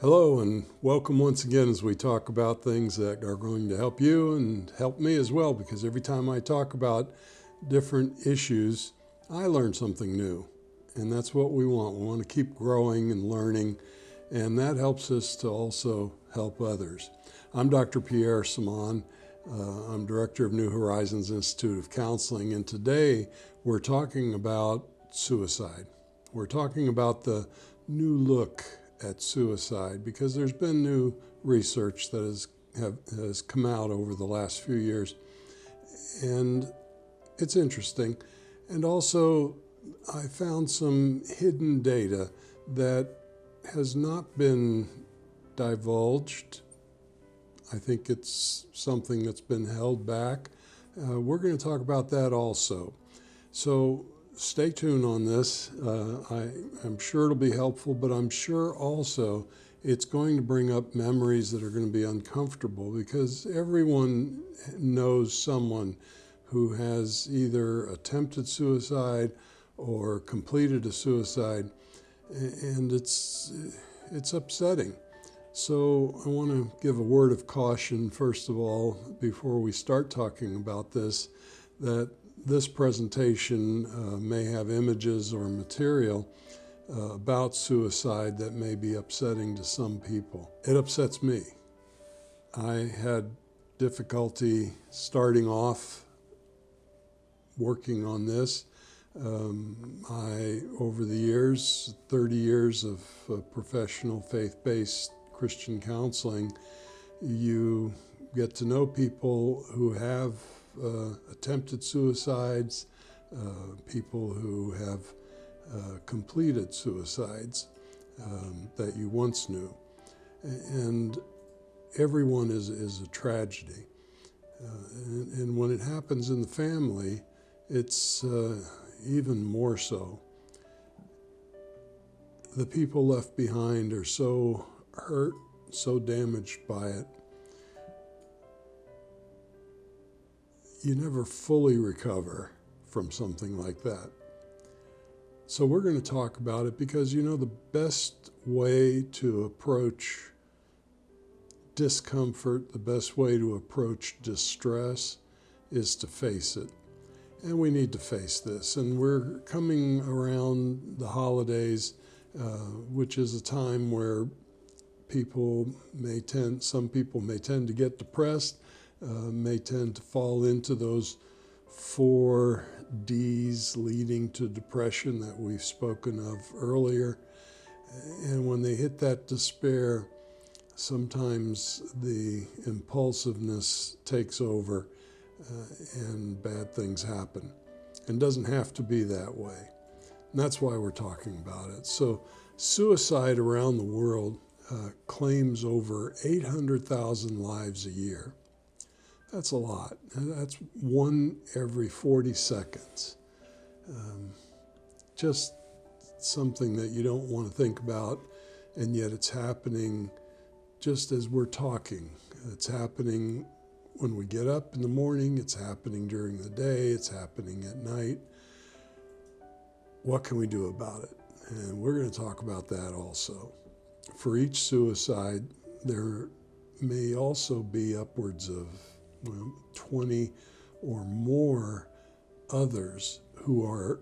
Hello and welcome once again as we talk about things that are going to help you and help me as well, because every time I talk about different issues, I learn something new. And that's what we want. We want to keep growing and learning, and that helps us to also help others. I'm Dr. Pierre Samaan. I'm Director of New Horizons Institute of Counseling, and today we're talking about suicide. We're talking about the new look at suicide, because there's been new research that has come out over the last few years, and it's interesting. And also, I found some hidden data that has not been divulged. I think it's something that's been held back. We're going to talk about that also. So stay tuned on this. I'm sure it'll be helpful, but I'm sure also it's going to bring up memories that are going to be uncomfortable, because everyone knows someone who has either attempted suicide or completed a suicide, and it's upsetting. So I want to give a word of caution, first of all, before we start talking about this, that this presentation may have images or material about suicide that may be upsetting to some people. It upsets me. I had difficulty starting off working on this. Over the years, 30 years of professional faith-based Christian counseling, you get to know people who have attempted suicides, people who have completed suicides that you once knew. And everyone is a tragedy. And when it happens in the family, it's even more so. The people left behind are so hurt, so damaged by it. You never fully recover from something like that. So we're going to talk about it, because the best way to approach discomfort, the best way to approach distress is to face it. And we need to face this. And we're coming around the holidays, which is a time where some people may tend to get depressed, may tend to fall into those 4 Ds leading to depression that we've spoken of earlier. And when they hit that despair, sometimes the impulsiveness takes over and bad things happen. And it doesn't have to be that way. And that's why we're talking about it. So suicide around the world claims over 800,000 lives a year. That's a lot. That's 1 every 40 seconds. Just something that you don't want to think about, and yet it's happening just as we're talking. It's happening when we get up in the morning, it's happening during the day, it's happening at night. What can we do about it? And we're going to talk about that also. For each suicide, there may also be upwards of 20 or more others who are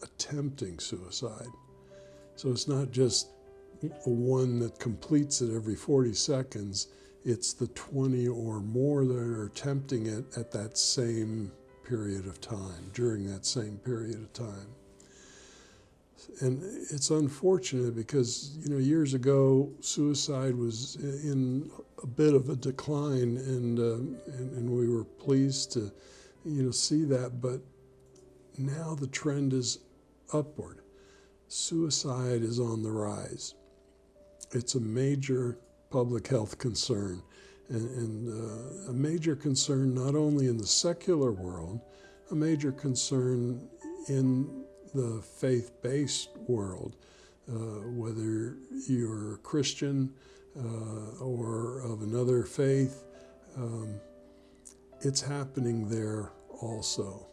attempting suicide. So it's not just one that completes it every 40 seconds, it's the 20 or more that are attempting it at that same period of time, during that same period of time. And it's unfortunate, because years ago suicide was in a bit of a decline, and we were pleased to see that. But now the trend is upward. Suicide is on the rise. It's a major public health concern, and a major concern not only in the secular world, a major concern in the faith-based world, whether you're a Christian or of another faith, it's happening there also.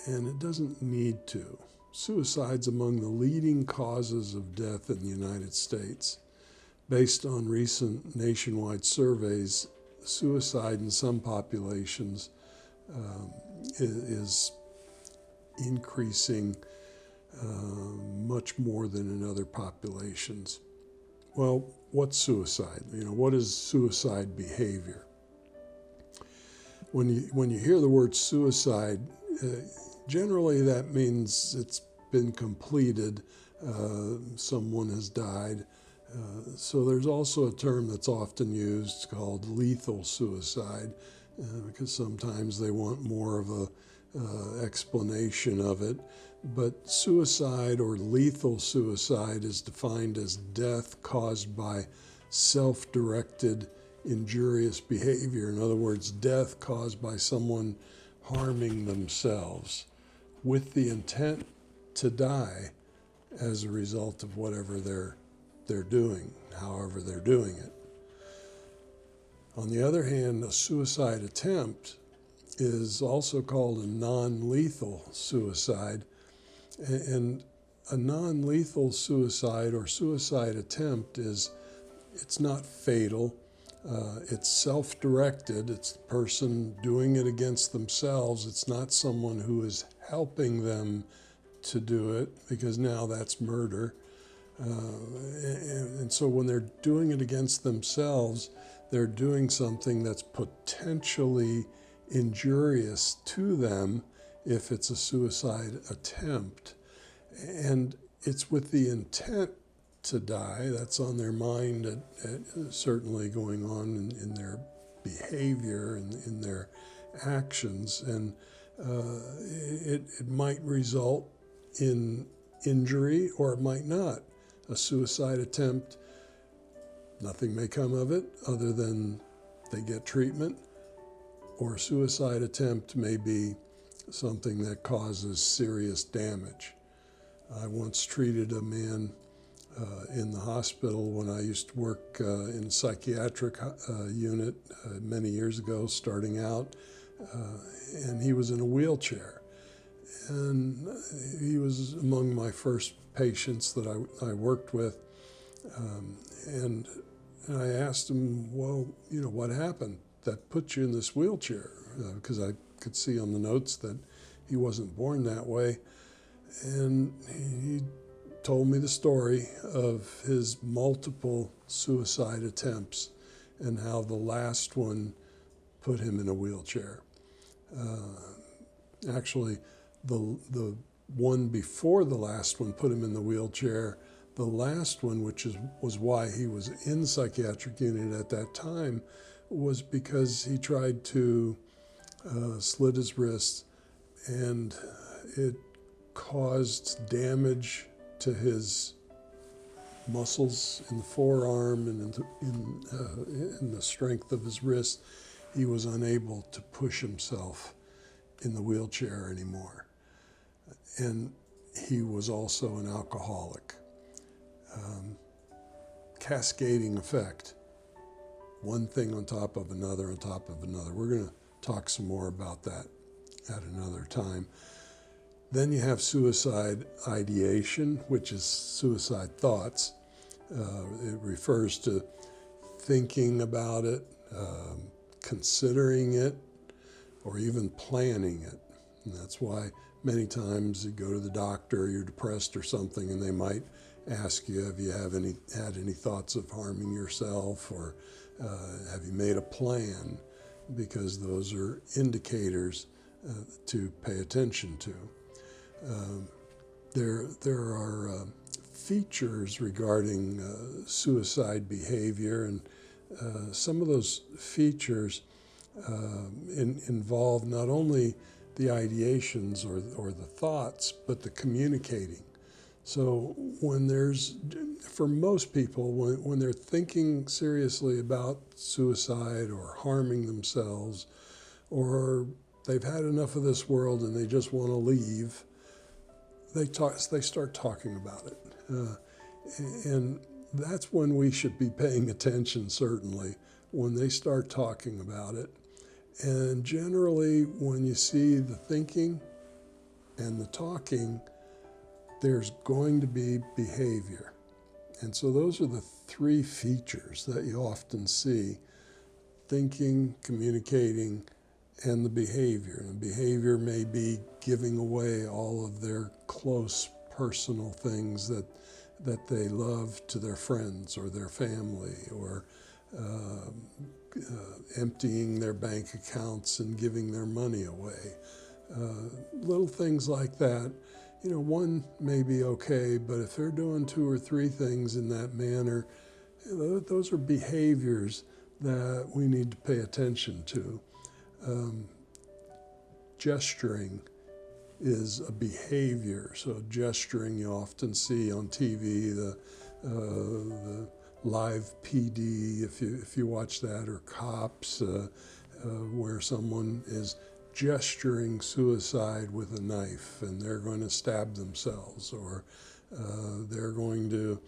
And it doesn't need to. Suicide's among the leading causes of death in the United States. Based on recent nationwide surveys, suicide in some populations is increasing much more than in other populations. Well, what's suicide? What is suicide behavior? When you hear the word suicide, generally that means it's been completed, someone has died. So there's also a term that's often used called lethal suicide, because sometimes they want more of a explanation of it. But suicide or lethal suicide is defined as death caused by self-directed injurious behavior. In other words, death caused by someone harming themselves with the intent to die as a result of whatever they're doing, however they're doing it. On the other hand, a suicide attempt is also called a non-lethal suicide. And a non-lethal suicide or suicide attempt it's not fatal. It's self-directed. It's the person doing it against themselves. It's not someone who is helping them to do it, because now that's murder. And so when they're doing it against themselves, they're doing something that's potentially injurious to them if it's a suicide attempt. And it's with the intent to die. That's on their mind, certainly going on in their behavior and in their actions. And it might result in injury or it might not. A suicide attempt, nothing may come of it other than they get treatment, or a suicide attempt may be something that causes serious damage. I once treated a man in the hospital when I used to work in a psychiatric unit many years ago, starting out, and he was in a wheelchair. And he was among my first patients that I worked with. And I asked him, well, what happened that put you in this wheelchair? Because I could see on the notes that he wasn't born that way. And he told me the story of his multiple suicide attempts and how the last one put him in a wheelchair. Actually, the one before the last one put him in the wheelchair. The last one, which was why he was in the psychiatric unit at that time, was because he tried to slit his wrist, and it caused damage to his muscles in the forearm and in the strength of his wrist. He was unable to push himself in the wheelchair anymore. And he was also an alcoholic. Cascading effect. One thing on top of another on top of another. We're going to talk some more about that at another time. Then you have suicide ideation, which is suicide thoughts. It refers to thinking about it, considering it, or even planning it. And that's why many times you go to the doctor, you're depressed or something, and they might ask you, have you had any thoughts of harming yourself, or have you made a plan? Because those are indicators to pay attention to. There are features regarding suicide behavior, and some of those features involve not only the ideations or the thoughts, but the communicating. So for most people, when they're thinking seriously about suicide or harming themselves, or they've had enough of this world and they just want to leave, they start talking about it. And that's when we should be paying attention, certainly, when they start talking about it. And generally, when you see the thinking and the talking, there's going to be behavior. And so those are the three features that you often see: thinking, communicating, and the behavior. And behavior may be giving away all of their close personal things that they love to their friends or their family, or emptying their bank accounts and giving their money away. Little things like that. One may be okay, but if they're doing two or three things in that manner, those are behaviors that we need to pay attention to. Gesturing is a behavior. So gesturing, you often see on TV, the live Ph.D, if you watch that, or Cops, where someone is gesturing suicide with a knife and they're going to stab themselves, or they're going to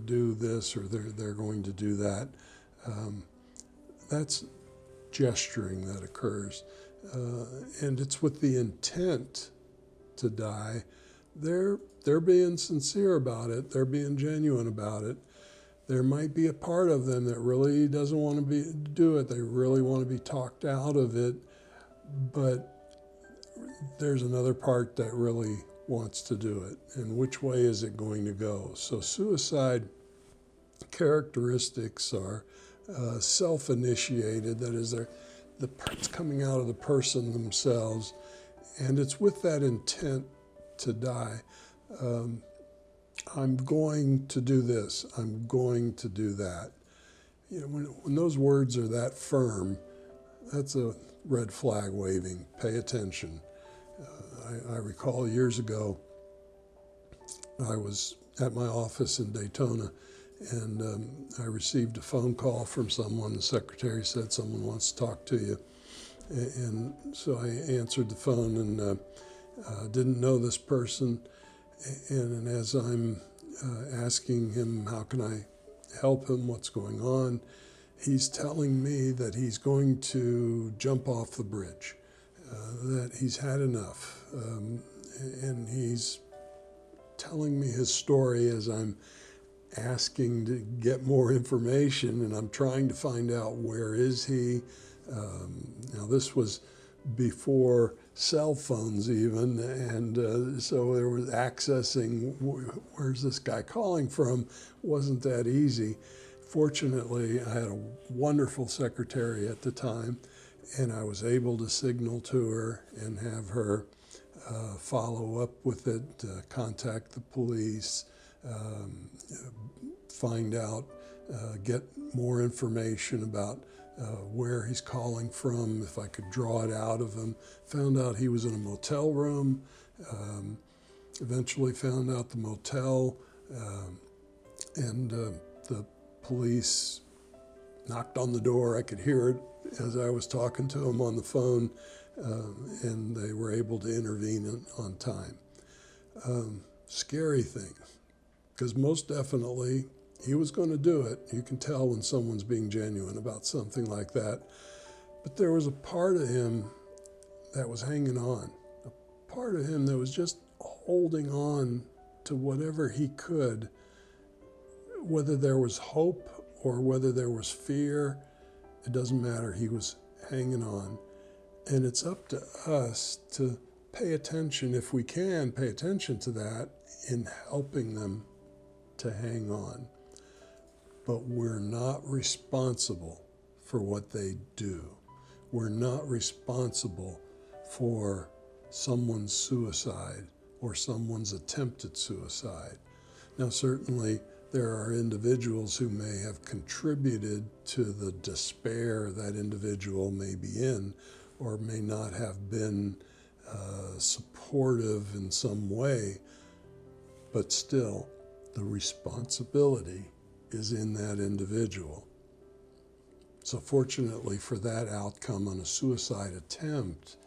do this, or they're going to do that. That's gesturing that occurs. And it's with the intent to die. They're being sincere about it. They're being genuine about it. There might be a part of them that really doesn't want to do it. They really want to be talked out of it. But there's another part that really wants to do it. And which way is it going to go? So suicide characteristics are self-initiated. That is, it's coming out of the person themselves, and it's with that intent to die. I'm going to do this. I'm going to do that. When those words are that firm, that's a red flag waving. Pay attention. I recall years ago, I was at my office in Daytona, and I received a phone call from someone. The secretary said, "Someone wants to talk to you." And so I answered the phone, and didn't know this person. And as I'm asking him, how can I help him, what's going on, he's telling me that he's going to jump off the bridge, that he's had enough. And he's telling me his story as I'm asking to get more information, and I'm trying to find out where is he. Now this was before cell phones even, and so there was accessing, where's this guy calling from, wasn't that easy. Fortunately, I had a wonderful secretary at the time, and I was able to signal to her and have her follow up with it, contact the police, find out, get more information about where he's calling from, if I could draw it out of him. Found out he was in a motel room, eventually found out the motel, and the police knocked on the door. I could hear it as I was talking to him on the phone, and they were able to intervene on time. Scary thing, because most definitely he was going to do it. You can tell when someone's being genuine about something like that. But there was a part of him that was hanging on, a part of him that was just holding on to whatever he could, whether there was hope or whether there was fear, it doesn't matter. He was hanging on. And it's up to us to pay attention, if we can pay attention to that, in helping them to hang on. But we're not responsible for what they do. We're not responsible for someone's suicide or someone's attempted suicide. Now, certainly there are individuals who may have contributed to the despair that individual may be in, or may not have been supportive in some way, but still the responsibility is in that individual. So fortunately for that outcome on a suicide attempt,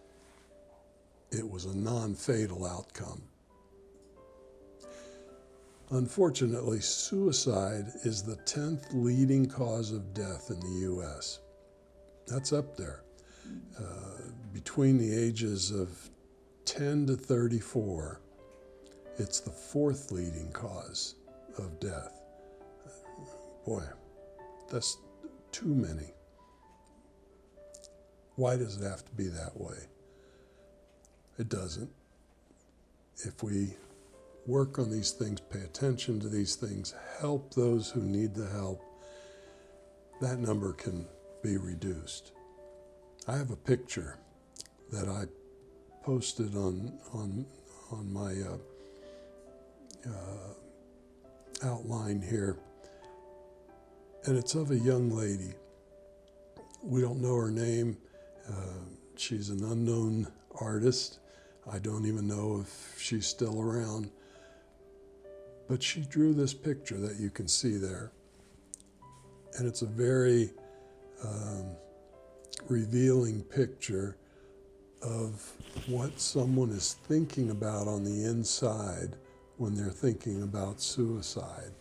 it was a non-fatal outcome. Unfortunately, suicide is the 10th leading cause of death in the U.S. That's up there. Between the ages of 10 to 34, it's the 4th leading cause of death. Boy, that's too many. Why does it have to be that way? It doesn't. If we work on these things, pay attention to these things, help those who need the help, that number can be reduced. I have a picture that I posted on my outline here, and it's of a young lady. We don't know her name. She's an unknown artist. I don't even know if she's still around. But she drew this picture that you can see there. And it's a very revealing picture of what someone is thinking about on the inside when they're thinking about suicide.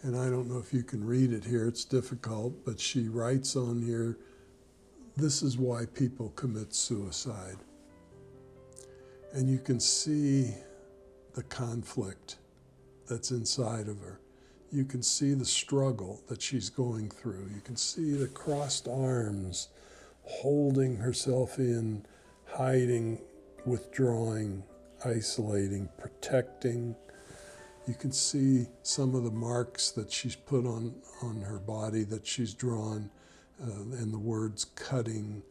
And I don't know if you can read it here, it's difficult, but she writes on here, this is why people commit suicide. And you can see the conflict that's inside of her. You can see the struggle that she's going through. You can see the crossed arms, holding herself in, hiding, withdrawing, isolating, protecting. You can see some of the marks that she's put on her body that she's drawn, and the words cutting,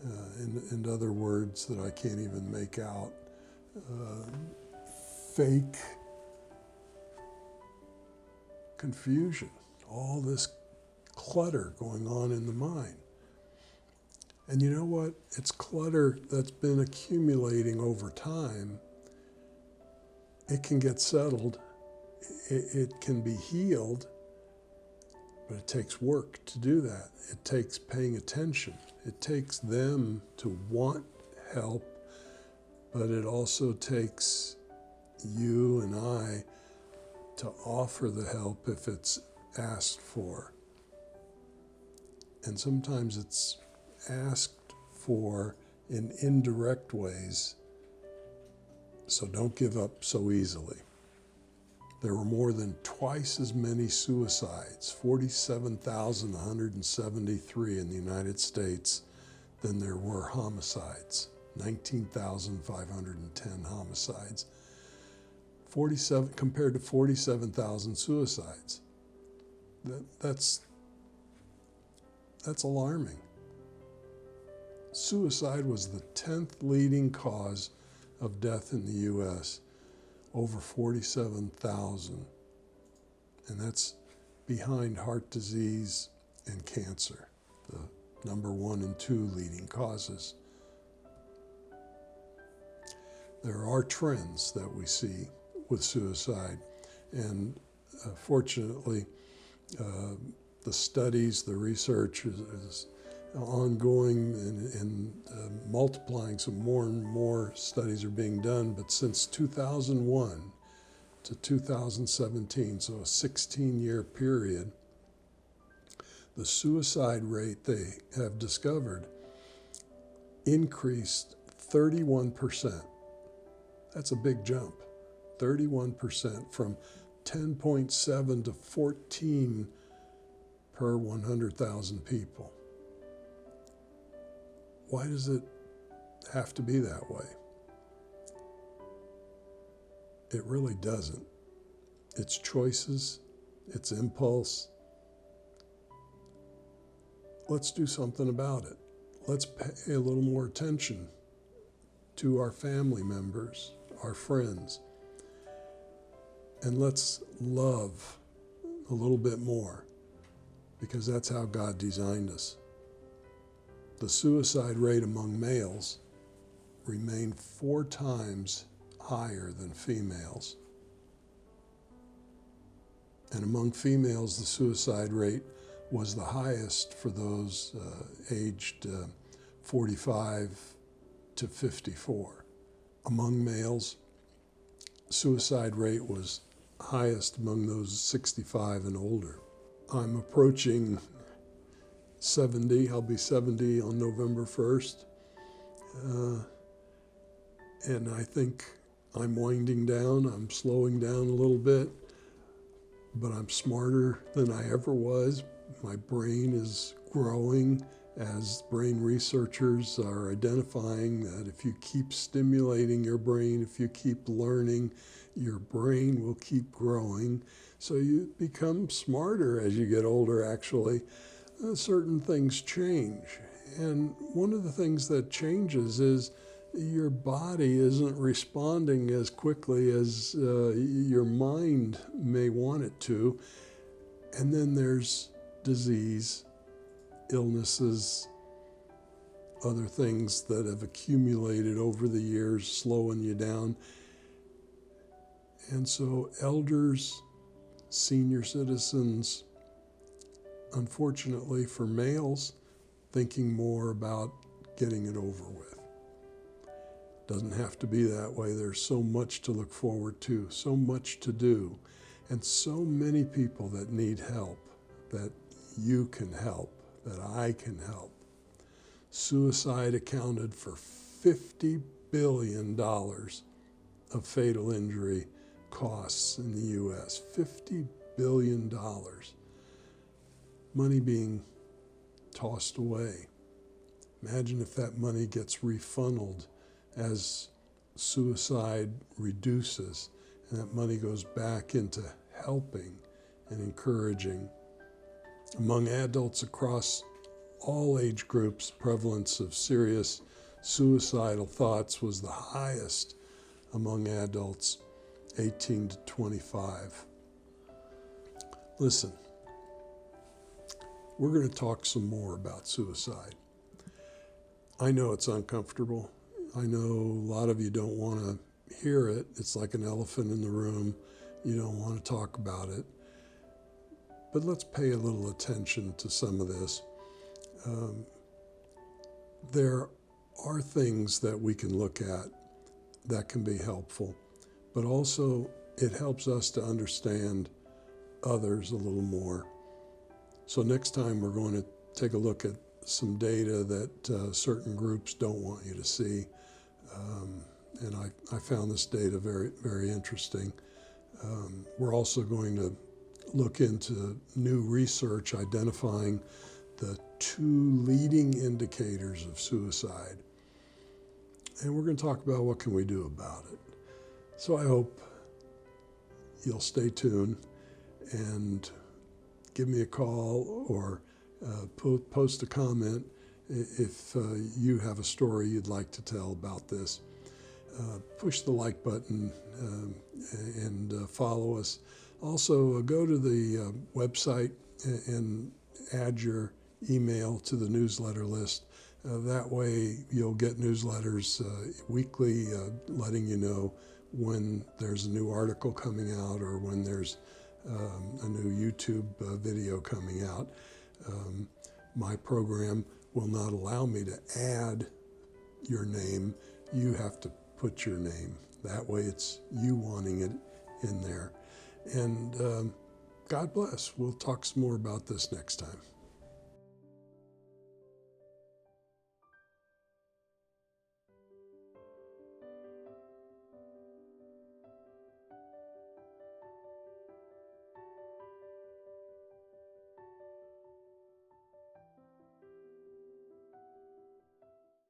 and other words that I can't even make out. Fake confusion, all this clutter going on in the mind. And you know what? It's clutter that's been accumulating over time. It can get settled. It can be healed, but it takes work to do that. It takes paying attention. It takes them to want help, but it also takes you and I to offer the help if it's asked for. And sometimes it's asked for in indirect ways, so don't give up so easily. There were more than twice as many suicides, 47,173 in the United States, than there were homicides, 19,510 homicides. 47 compared to 47,000 suicides. That's alarming. Suicide was the 10th leading cause of death in the U.S., over 47,000. And that's behind heart disease and cancer, the number 1 and 2 leading causes. There are trends that we see with suicide, and fortunately, the studies, the research is ongoing and multiplying, so more and more studies are being done. But since 2001 to 2017, so a 16-year period, the suicide rate they have discovered increased 31%. That's a big jump, 31%, from 10.7 to 14 per 100,000 people. Why does it have to be that way? It really doesn't. It's choices, it's impulse. Let's do something about it. Let's pay a little more attention to our family members, our friends, and let's love a little bit more, because that's how God designed us. The suicide rate among males remained 4 times higher than females. And among females, the suicide rate was the highest for those aged 45 to 54. Among males, suicide rate was highest among those 65 and older. I'm approaching 70. I'll be 70 on November 1st. And I think I'm winding down. I'm slowing down a little bit. but I'm smarter than I ever was. My brain is growing as brain researchers are identifying that if you keep stimulating your brain, if you keep learning, your brain will keep growing. So you become smarter as you get older, actually. Certain things change. And one of the things that changes is your body isn't responding as quickly as your mind may want it to. And then there's disease, illnesses, other things that have accumulated over the years, slowing you down. And so elders, senior citizens, unfortunately for males, thinking more about getting it over with. Doesn't have to be that way. There's so much to look forward to, so much to do, and so many people that need help, that you can help, that I can help. Suicide accounted for $50 billion of fatal injury costs in the U.S. $50 billion. Money being tossed away. Imagine if that money gets refunneled as suicide reduces, and that money goes back into helping and encouraging. Among adults across all age groups, prevalence of serious suicidal thoughts was the highest among adults 18 to 25. Listen, we're going to talk some more about suicide. I know it's uncomfortable. I know a lot of you don't want to hear it. It's like an elephant in the room. You don't want to talk about it. But let's pay a little attention to some of this. There are things that we can look at that can be helpful, but also it helps us to understand others a little more. So next time we're going to take a look at some data that certain groups don't want you to see. And I found this data very, very interesting. We're also going to look into new research identifying the 2 leading indicators of suicide. And we're going to talk about what can we do about it. So I hope you'll stay tuned and give me a call or post a comment if you have a story you'd like to tell about this. Push the like button and follow us. Also, go to the website and add your email to the newsletter list. That way you'll get newsletters weekly letting you know when there's a new article coming out or when there's a new YouTube video coming out. My program will not allow me to add your name. You have to put your name. That way it's you wanting it in there. And God bless. We'll talk some more about this next time.